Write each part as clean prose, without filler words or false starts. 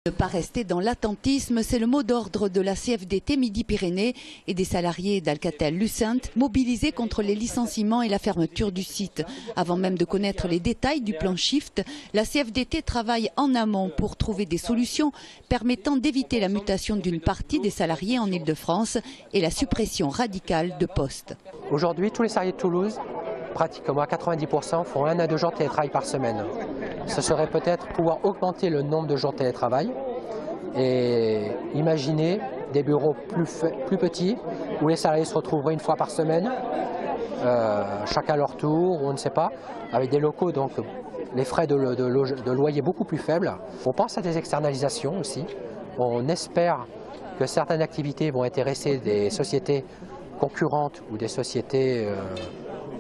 Ne pas rester dans l'attentisme, c'est le mot d'ordre de la CFDT Midi-Pyrénées et des salariés d'Alcatel-Lucent mobilisés contre les licenciements et la fermeture du site. Avant même de connaître les détails du plan Shift, la CFDT travaille en amont pour trouver des solutions permettant d'éviter la mutation d'une partie des salariés en Île-de-France et la suppression radicale de postes. Aujourd'hui, tous les salariés de Toulouse, pratiquement à 90%, font 1 à 2 jours de télétravail par semaine. Ce serait peut-être pouvoir augmenter le nombre de jours de télétravail et imaginer des bureaux plus petits où les salariés se retrouveraient une fois par semaine, chacun à leur tour, ou on ne sait pas, avec des locaux, donc les frais de loyer beaucoup plus faibles. On pense à des externalisations aussi. On espère que certaines activités vont intéresser des sociétés concurrentes ou des sociétés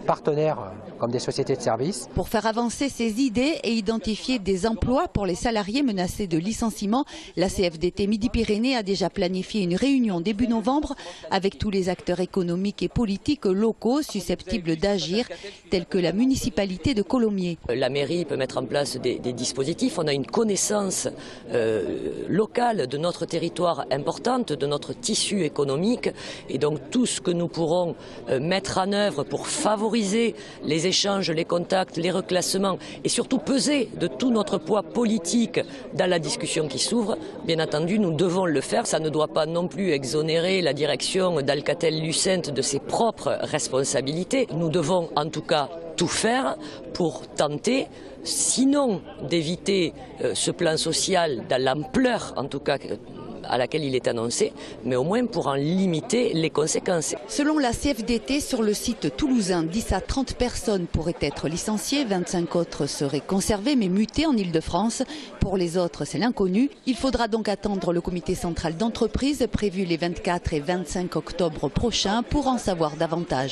partenaires comme des sociétés de services. Pour faire avancer ces idées et identifier des emplois pour les salariés menacés de licenciement, la CFDT Midi-Pyrénées a déjà planifié une réunion début novembre avec tous les acteurs économiques et politiques locaux susceptibles d'agir, tels que la municipalité de Colomiers. La mairie peut mettre en place des dispositifs. On a une connaissance locale de notre territoire importante, de notre tissu économique, et donc tout ce que nous pourrons mettre en œuvre pour favoriser les échanges, les contacts, les reclassements et surtout peser de tout notre poids politique dans la discussion qui s'ouvre, bien entendu nous devons le faire. Ça ne doit pas non plus exonérer la direction d'Alcatel-Lucent de ses propres responsabilités. Nous devons en tout cas tout faire pour tenter, sinon d'éviter ce plan social dans l'ampleur en tout cas à laquelle il est annoncé, mais au moins pour en limiter les conséquences. Selon la CFDT, sur le site toulousain, 10 à 30 personnes pourraient être licenciées, 25 autres seraient conservées mais mutées en Île-de-France. Pour les autres, c'est l'inconnu. Il faudra donc attendre le comité central d'entreprise prévu les 24 et 25 octobre prochains pour en savoir davantage.